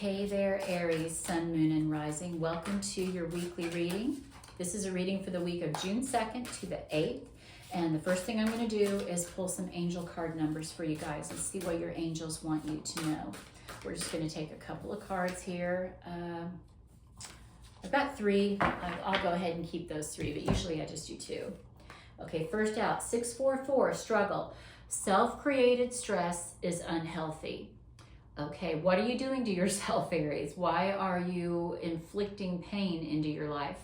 Hey there, Aries, Sun, Moon, and Rising. Welcome to your weekly reading. This is a reading for the week of June 2nd to the 8th. And the first thing I'm going to do is pull some angel card numbers for you guys and see what your angels want you to know. We're just going to take a couple of cards here. I've got three. I'll go ahead and keep those three, but usually I just do two. Okay, first out, 644, struggle. Self-created stress is unhealthy. Okay, what are you doing to yourself, Aries? Why are you inflicting pain into your life?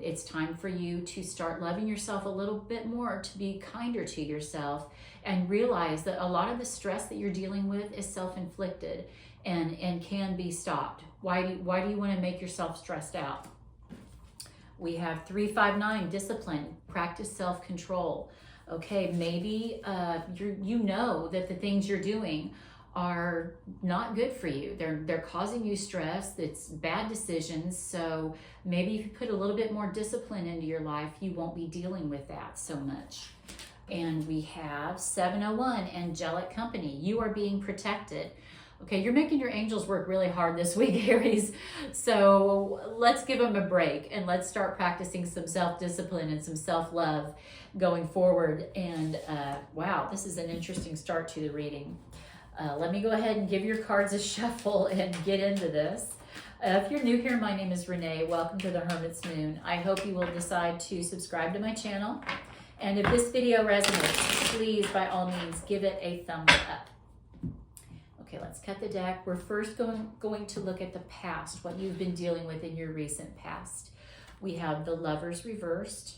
It's time for you to start loving yourself a little bit more, to be kinder to yourself, and realize that a lot of the stress that you're dealing with is self-inflicted and can be stopped. Why do you want to make yourself stressed out? We have 359, discipline, practice self-control. Okay, maybe you know that the things you're doing are not good for you. They're causing you stress. It's bad decisions. So maybe if you put a little bit more discipline into your life, you won't be dealing with that so much. And we have 701, angelic company. You are being protected. Okay, you're making your angels work really hard this week, Aries. So let's give them a break and let's start practicing some self-discipline and some self-love going forward. And wow, this is an interesting start to the reading. Let me go ahead and give your cards a shuffle and get into this. If you're new here, my name is Renee. Welcome to the Hermit's Moon. I hope you will decide to subscribe to my channel. And if this video resonates, please, by all means, give it a thumbs up. Okay, let's cut the deck. We're first going to look at the past, what you've been dealing with in your recent past. We have the Lovers reversed.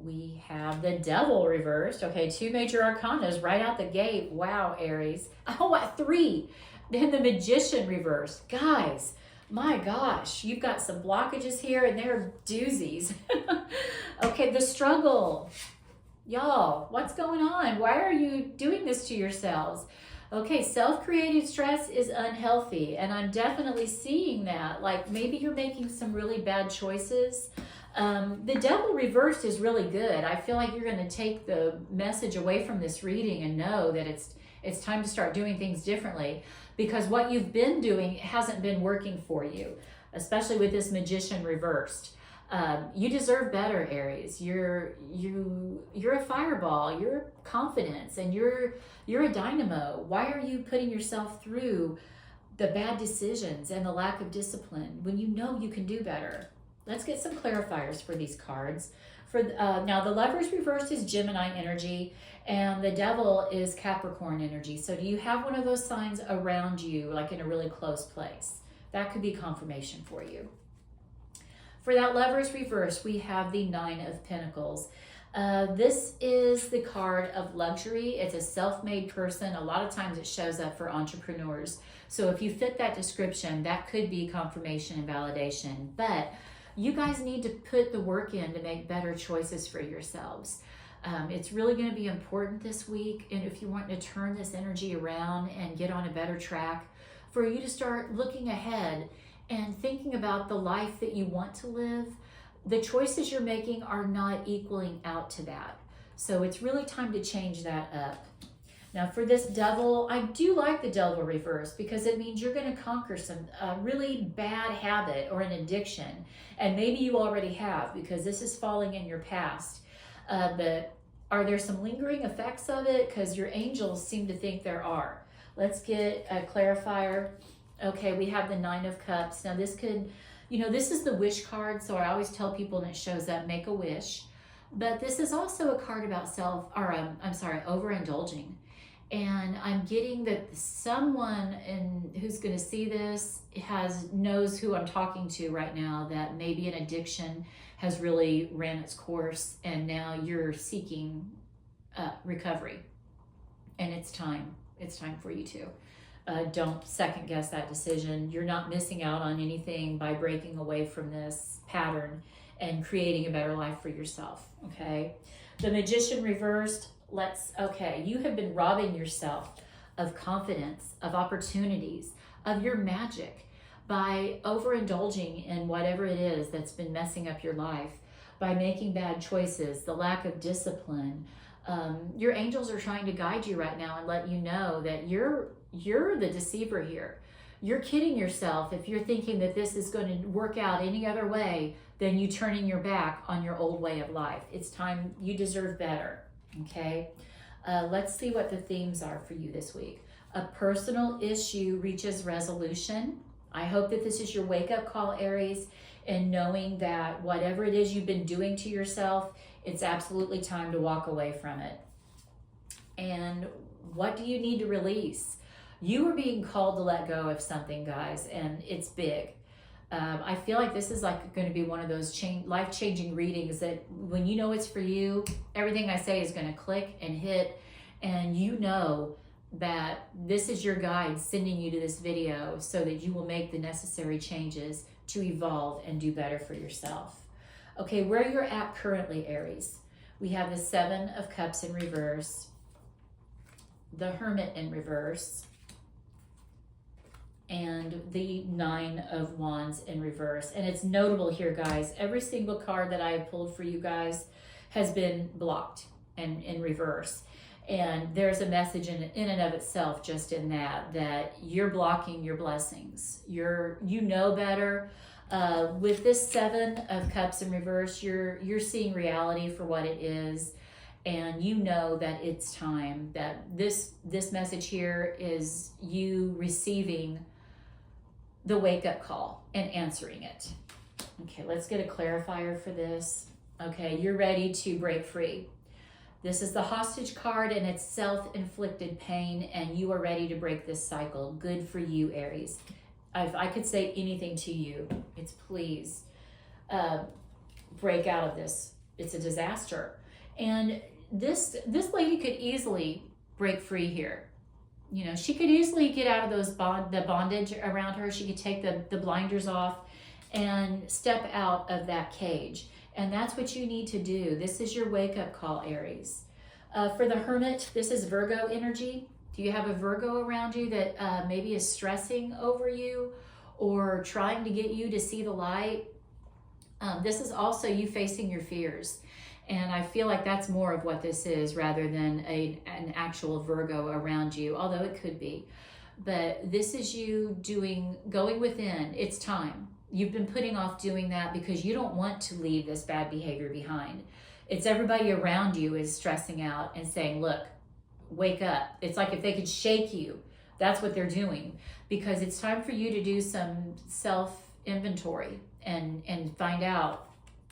We have the Devil reversed. Okay, two major arcanas right out the gate. Wow, Aries. Oh, what, three. Then the Magician reversed. Guys, my gosh, you've got some blockages here and they're doozies. Okay, the struggle. Y'all, what's going on? Why are you doing this to yourselves? Okay, self-created stress is unhealthy, and I'm definitely seeing that. Like maybe you're making some really bad choices. The Devil reversed is really good. I feel like you're going to take the message away from this reading and know that it's time to start doing things differently, because what you've been doing hasn't been working for you, especially with this Magician reversed. You deserve better, Aries. You're a fireball. You're confidence, and you're a dynamo. Why are you putting yourself through the bad decisions and the lack of discipline when you know you can do better? Let's get some clarifiers for these cards. Now, the Lovers reversed is Gemini energy, and the Devil is Capricorn energy. So do you have one of those signs around you, like in a really close place? That could be confirmation for you. For that Lovers reverse, we have the Nine of Pentacles. This is the card of luxury. It's a self-made person. A lot of times it shows up for entrepreneurs. So if you fit that description, that could be confirmation and validation. But you guys need to put the work in to make better choices for yourselves. It's really going to be important this week. And if you want to turn this energy around and get on a better track, for you to start looking ahead and thinking about the life that you want to live, the choices you're making are not equaling out to that. So it's really time to change that up. Now for this Devil, I do like the Devil reverse because it means you're going to conquer some really bad habit or an addiction. And maybe you already have, because this is falling in your past. But are there some lingering effects of it? Because your angels seem to think there are. Let's get a clarifier. Okay, we have the Nine of Cups. Now this could, this is the wish card. So I always tell people when it shows up, make a wish. But this is also a card about overindulging. And I'm getting that someone who's going to see this knows who I'm talking to right now, that maybe an addiction has really ran its course and now you're seeking recovery. And it's time. It's time for you to. Don't second guess that decision. You're not missing out on anything by breaking away from this pattern and creating a better life for yourself. Okay. The Magician reversed. You have been robbing yourself of confidence, of opportunities, of your magic by overindulging in whatever it is that's been messing up your life, by making bad choices, the lack of discipline. Your angels are trying to guide you right now and let you know that you're the deceiver here. You're kidding yourself if you're thinking that this is going to work out any other way than you turning your back on your old way of life. It's time. You deserve better. Okay? Let's see what the themes are for you this week. A personal issue reaches resolution. I hope that this is your wake-up call, Aries, and knowing that whatever it is you've been doing to yourself, it's absolutely time to walk away from it. And what do you need to release? You are being called to let go of something, guys, and it's big. I feel like this is like going to be one of those life-changing readings that when you know it's for you, everything I say is going to click and hit, and you know that this is your guide sending you to this video so that you will make the necessary changes to evolve and do better for yourself. Okay, where you're at currently, Aries, we have the 7 of Cups in reverse, the Hermit in reverse, and the 9 of Wands in reverse. And it's notable here, guys, every single card that I have pulled for you guys has been blocked and in reverse. And there's a message in and of itself just in that you're blocking your blessings. You know better. With this 7 of Cups in reverse, you're seeing reality for what it is. And you know that it's time, that this message here is you receiving the wake-up call and answering it. Okay, let's get a clarifier for this. Okay, you're ready to break free. This is the hostage card, and it's self-inflicted pain, and you are ready to break this cycle. Good for you, Aries. If I could say anything to you, it's please break out of this. It's a disaster. And this lady could easily break free here. You know, she could easily get out of the bondage around her. She could take the blinders off and step out of that cage. And that's what you need to do. This is your wake-up call, Aries. For the Hermit, this is Virgo energy. Do you have a Virgo around you that maybe is stressing over you or trying to get you to see the light? This is also you facing your fears. And I feel like that's more of what this is rather than an actual Virgo around you, although it could be. But this is you going within. It's time. You've been putting off doing that because you don't want to leave this bad behavior behind. It's everybody around you is stressing out and saying, look, wake up. It's like if they could shake you, that's what they're doing, because it's time for you to do some self-inventory and find out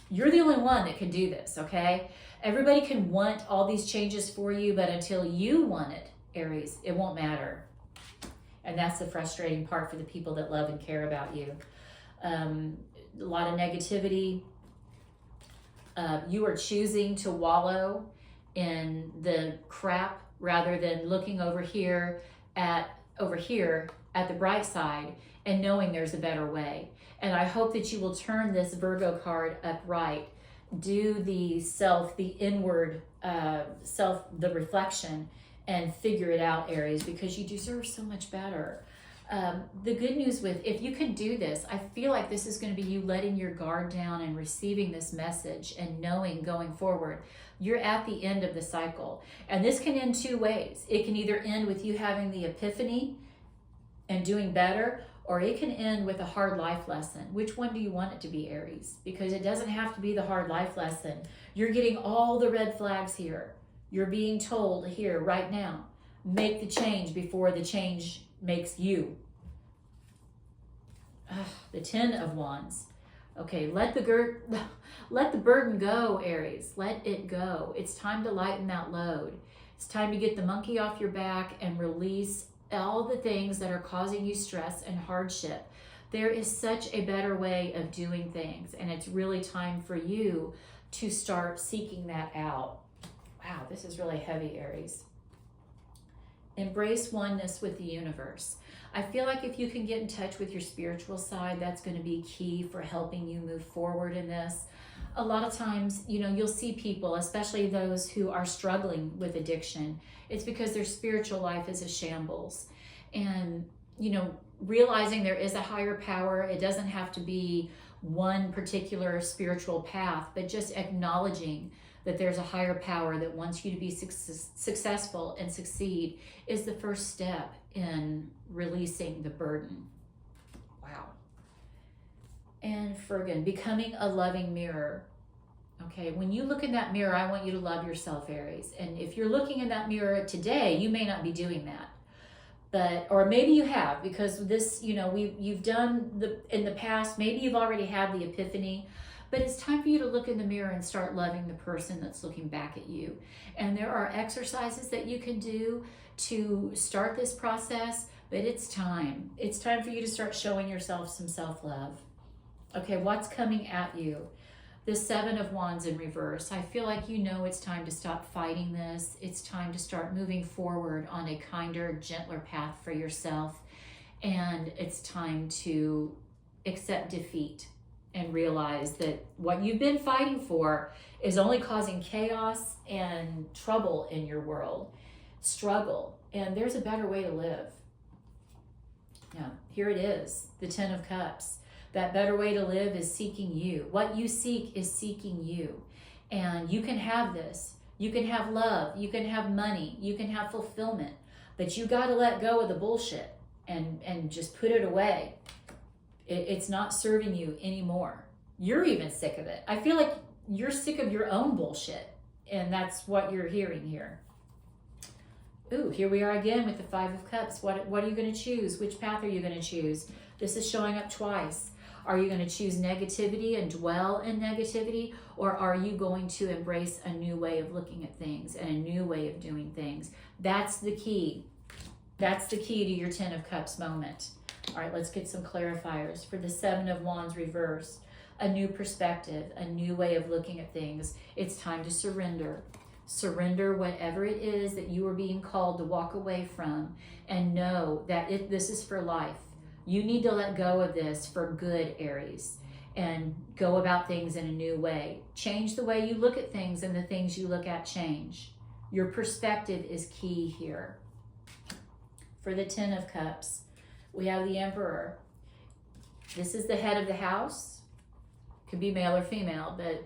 you're the only one that can do this, okay? Everybody can want all these changes for you, but until you want it, Aries, it won't matter. And that's the frustrating part for the people that love and care about you. A lot of negativity. You are choosing to wallow in the crap rather than looking over here at the bright side and knowing there's a better way. And I hope that you will turn this Virgo card upright. Do the inward self, the reflection, and figure it out, Aries, because you deserve so much better. The good news if you can do this, I feel like this is going to be you letting your guard down and receiving this message and knowing going forward, you're at the end of the cycle. And this can end 2 ways. It can either end with you having the epiphany and doing better, or it can end with a hard life lesson. Which one do you want it to be, Aries? Because it doesn't have to be the hard life lesson. You're getting all the red flags here. You're being told here right now, make the change before the change makes you. The 10 of Wands. Okay, let the burden go, Aries. Let it go. It's time to lighten that load. It's time to get the monkey off your back and release all the things that are causing you stress and hardship. There is such a better way of doing things, and it's really time for you to start seeking that out. Wow, this is really heavy, Aries. Embrace oneness with the universe. I feel like if you can get in touch with your spiritual side, that's going to be key for helping you move forward in this. A lot of times, you'll see people, especially those who are struggling with addiction. It's because their spiritual life is a shambles. And, realizing there is a higher power, it doesn't have to be one particular spiritual path, but just acknowledging that there's a higher power that wants you to be successful and succeed is the first step in releasing the burden. Wow. And Fergan, becoming a loving mirror. Okay, when you look in that mirror, I want you to love yourself, Aries. And if you're looking in that mirror today, you may not be doing that. But, or maybe you have, because this, you know, you've done in the past, maybe you've already had the epiphany, but it's time for you to look in the mirror and start loving the person that's looking back at you. And there are exercises that you can do to start this process, but it's time. It's time for you to start showing yourself some self-love. Okay, what's coming at you? The Seven of Wands in reverse. I feel like you know it's time to stop fighting this. It's time to start moving forward on a kinder, gentler path for yourself. And it's time to accept defeat and realize that what you've been fighting for is only causing chaos and trouble in your world. Struggle. And there's a better way to live. Now, here it is, the Ten of Cups. That better way to live is seeking you. What you seek is seeking you. And you can have this. You can have love. You can have money. You can have fulfillment. But you got to let go of the bullshit and just put it away. It's not serving you anymore. You're even sick of it. I feel like you're sick of your own bullshit. And that's what you're hearing here. Ooh, here we are again with the Five of Cups. What are you going to choose? Which path are you going to choose? This is showing up twice. Are you going to choose negativity and dwell in negativity? Or are you going to embrace a new way of looking at things and a new way of doing things? That's the key. That's the key to your Ten of Cups moment. All right, let's get some clarifiers. For the Seven of Wands reversed, a new perspective, a new way of looking at things. It's time to surrender. Surrender whatever it is that you are being called to walk away from, and know that this is for life. You need to let go of this for good, Aries, and go about things in a new way. Change the way you look at things, and the things you look at change. Your perspective is key here. For the Ten of Cups, we have the Emperor. This is the head of the house. Could be male or female, but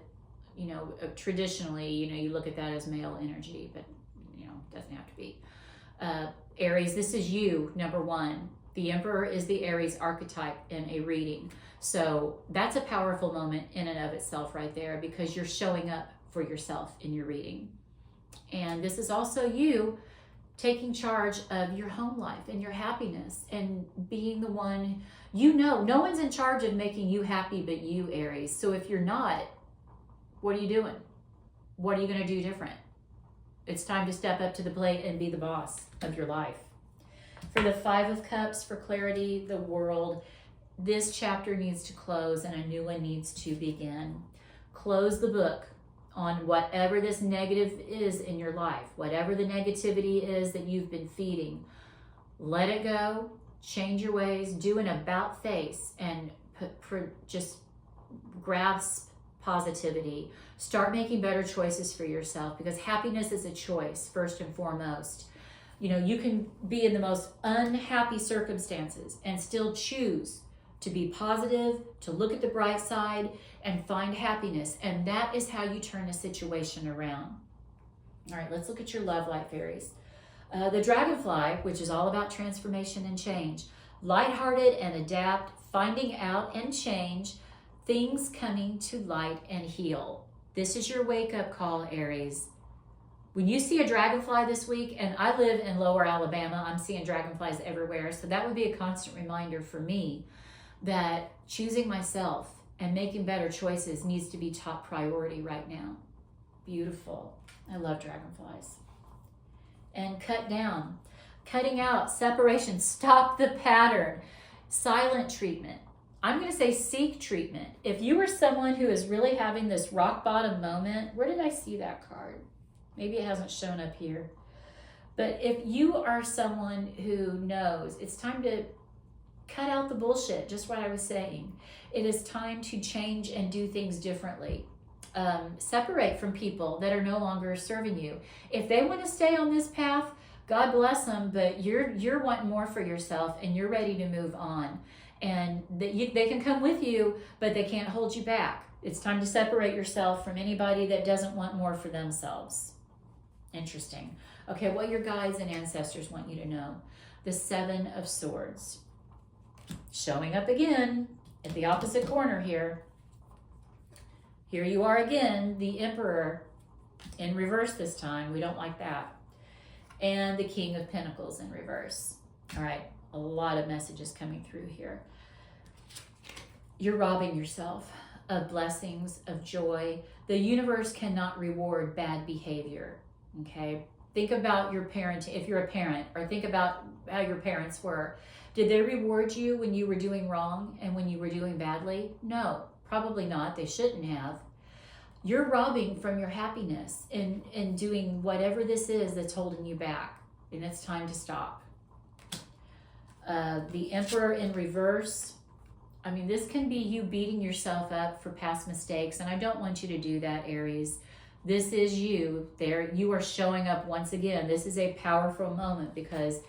you know, traditionally, you know, you look at that as male energy, but you know, it doesn't have to be. Aries, this is you, number one. The Emperor is the Aries archetype in a reading. So that's a powerful moment in and of itself right there, because you're showing up for yourself in your reading. And this is also you taking charge of your home life and your happiness and being the one, you know, no one's in charge of making you happy but you, Aries. So if you're not, what are you doing? What are you going to do different? It's time to step up to the plate and be the boss of your life. For the Five of Cups, for clarity, the World, this chapter needs to close and a new one needs to begin. Close the book on whatever this negative is in your life, whatever the negativity is that you've been feeding. Let it go, change your ways, do an about face, and just grasp positivity. Start making better choices for yourself, because happiness is a choice first and foremost. You know, you can be in the most unhappy circumstances and still choose to be positive, to look at the bright side and find happiness. And that is how you turn a situation around. All right, let's look at your love life, Aries. The Dragonfly, which is all about transformation and change. Lighthearted and adapt, finding out and change, things coming to light and heal. This is your wake-up call, Aries. When you see a dragonfly this week, and I live in Lower Alabama, I'm seeing dragonflies everywhere, so that would be a constant reminder for me that choosing myself and making better choices needs to be top priority right now. Beautiful. I love dragonflies. And cut down, cutting out, separation, stop the pattern, silent treatment. I'm going to say seek treatment. If you are someone who is really having this rock bottom moment, where did I see that card? Maybe it hasn't shown up here. But if you are someone who knows it's time to cut out the bullshit, just what I was saying. It is time to change and do things differently. Separate from people that are no longer serving you. If they want to stay on this path, God bless them, but you're wanting more for yourself, and you're ready to move on. And they can come with you, but they can't hold you back. It's time to separate yourself from anybody that doesn't want more for themselves. Interesting. Okay, what your guides and ancestors want you to know. The Seven of Swords. Showing up again at the opposite corner here. Here you are again, the Emperor in reverse this time. We don't like that. And the King of Pentacles in reverse. All right, a lot of messages coming through here. You're robbing yourself of blessings, of joy. The universe cannot reward bad behavior, okay? Think about your parenting, if you're a parent, or think about how your parents were. Did they reward you when you were doing wrong and when you were doing badly? No, probably not. They shouldn't have. You're robbing from your happiness in doing whatever this is that's holding you back, and it's time to stop. The Emperor in reverse. I mean, this can be you beating yourself up for past mistakes, and I don't want you to do that, Aries. This is you. There, you are showing up once again. This is a powerful moment because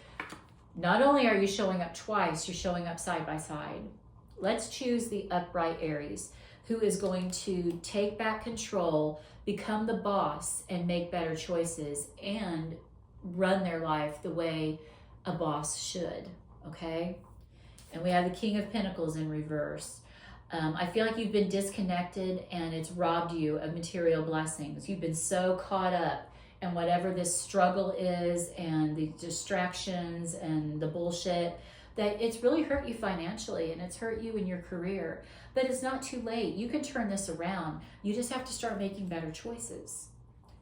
not only are you showing up twice, you're showing up side by side. Let's choose the upright Aries, who is going to take back control, become the boss, and make better choices, and run their life the way a boss should, okay? And we have the King of Pentacles in reverse. I feel like you've been disconnected and it's robbed you of material blessings. You've been so caught up in whatever this struggle is and the distractions and the bullshit that it's really hurt you financially and it's hurt you in your career. But it's not too late. You can turn this around. You just have to start making better choices.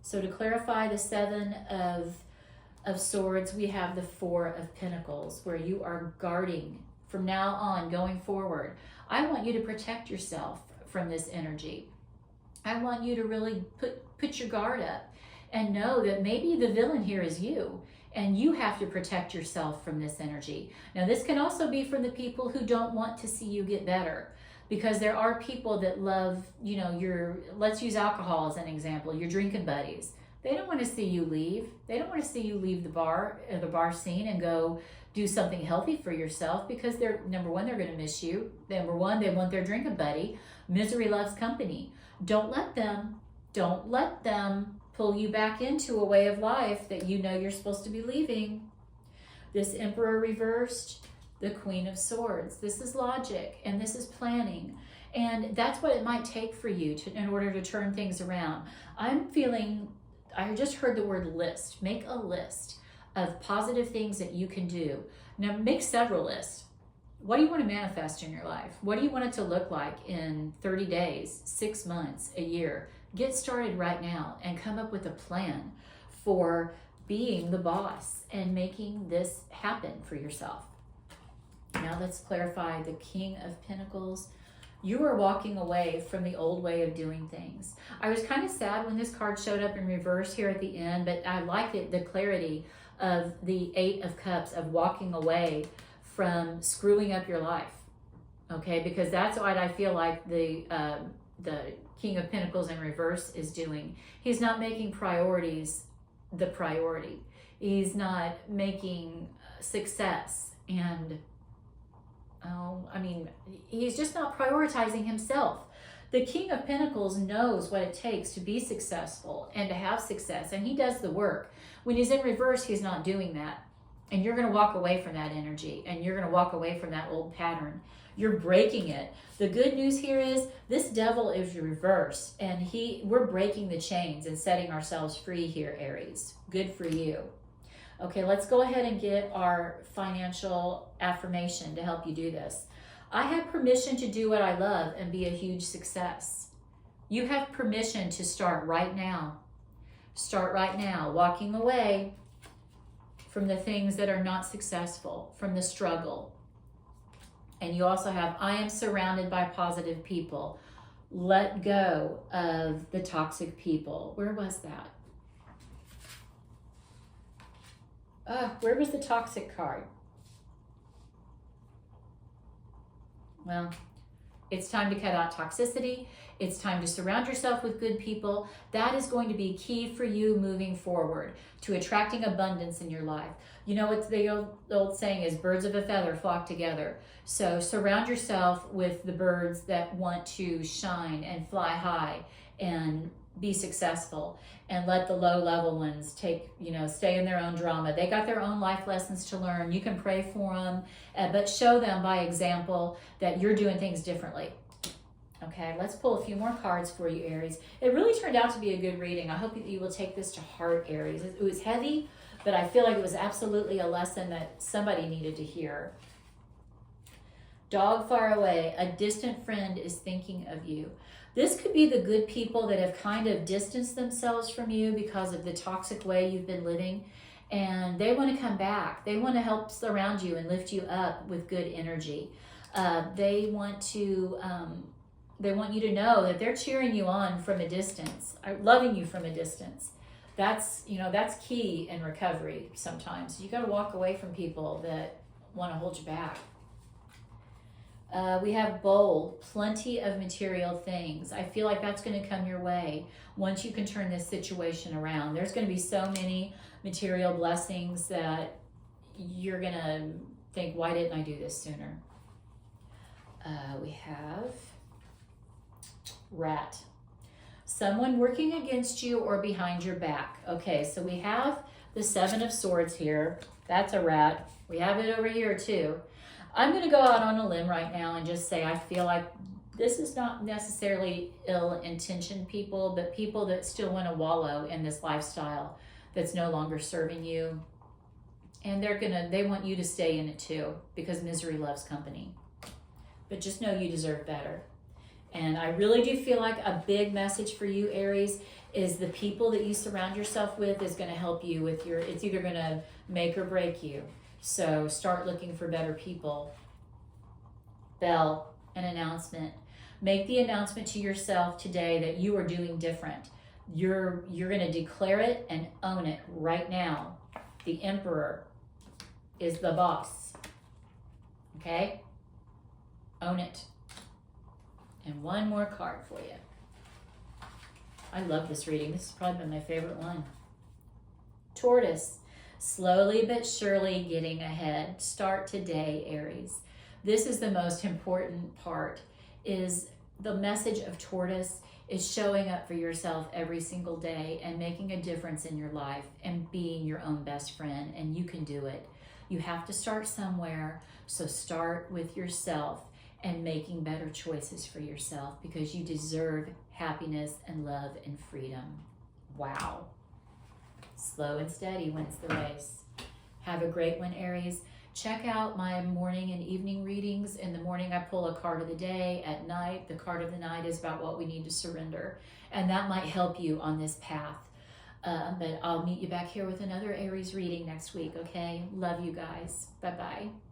So to clarify the Seven of Swords, we have the Four of Pentacles, where you are guarding from now on going forward. I want you to protect yourself from this energy. I want you to really put your guard up and know that maybe the villain here is you, and you have to protect yourself from this energy. Now, this can also be from the people who don't want to see you get better, because there are people that love, you know, let's use alcohol as an example, your drinking buddies. They don't want to see you leave. They don't want to see you leave the bar scene and go do something healthy for yourself, because they're, number one, they're going to miss you. Number one, they want their drinking buddy. Misery loves company. Don't let them pull you back into a way of life that you know you're supposed to be leaving. This Emperor reversed, the Queen of Swords. This is logic and this is planning. And that's what it might take for you in order to turn things around. I just heard the word list. Make a list of positive things that you can do. Now make several lists. What do you want to manifest in your life? What do you want it to look like in 30 days, 6 months, a year? Get started right now and come up with a plan for being the boss and making this happen for yourself. Now let's clarify the King of Pentacles. You are walking away from the old way of doing things. I was kind of sad when this card showed up in reverse here at the end, but I liked it, the clarity of the Eight of Cups, of walking away from screwing up your life, okay? Because that's what I feel like the King of Pentacles in reverse is doing. He's not making priorities the priority. He's not making success and he's just not prioritizing himself. The King of Pentacles knows what it takes to be successful and to have success, and he does the work. When he's in reverse, he's not doing that. And you're going to walk away from that energy, and you're going to walk away from that old pattern. You're breaking it. The good news here is this devil is reversed, and we're breaking the chains and setting ourselves free here, Aries. Good for you. Okay, let's go ahead and get our financial affirmation to help you do this. I have permission to do what I love and be a huge success. You have permission to start right now. Start right now, walking away from the things that are not successful, from the struggle. And you also have, I am surrounded by positive people. Let go of the toxic people. Where was that? Where was the toxic card? Well, It's time to cut out toxicity. It's time to surround yourself with good people. That is going to be key for you moving forward to attracting abundance in your life. You know what the old saying is, birds of a feather flock together. So surround yourself with the birds that want to shine and fly high and be successful, and let the low level ones stay in their own drama. They got their own life lessons to learn. You can pray for them, but show them by example that you're doing things differently. Okay, let's pull a few more cards for you, Aries. It really turned out to be a good reading. I hope that you will take this to heart, Aries. It was heavy, but I feel like it was absolutely a lesson that somebody needed to hear. Dog far away, a distant friend is thinking of you. This could be the good people that have kind of distanced themselves from you because of the toxic way you've been living, and they want to come back. They want to help surround you and lift you up with good energy. They want you to know that they're cheering you on from a distance, loving you from a distance. That's key in recovery sometimes. You got to walk away from people that want to hold you back. We have bold, plenty of material things. I feel like that's going to come your way once you can turn this situation around. There's going to be so many material blessings that you're going to think, why didn't I do this sooner? We have rat. Someone working against you or behind your back. Okay, so we have the Seven of Swords here. That's a rat. We have it over here too. I'm going to go out on a limb right now and just say I feel like this is not necessarily ill-intentioned people, but people that still want to wallow in this lifestyle that's no longer serving you. And they want you to stay in it too, because misery loves company. But just know you deserve better. And I really do feel like a big message for you, Aries, is the people that you surround yourself with is going to help you with it's either going to make or break you. So start looking for better people. Bell, an announcement. Make the announcement to yourself today that you are doing different. You're going to declare it and own it right now. The Emperor is the boss. Okay? Own it. And one more card for you. I love this reading. This has probably been my favorite one. Tortoise. Slowly but surely getting ahead. Start today, Aries. This is the most important part, is the message of Tortoise is showing up for yourself every single day and making a difference in your life and being your own best friend, and you can do it. You have to start somewhere, so start with yourself and making better choices for yourself, because you deserve happiness and love and freedom. Wow. Slow and steady wins the race. Have a great one, Aries. Check out my morning and evening readings. In the morning, I pull a card of the day. At night, the card of the night is about what we need to surrender. And that might help you on this path. But I'll meet you back here with another Aries reading next week, okay? Love you guys. Bye-bye.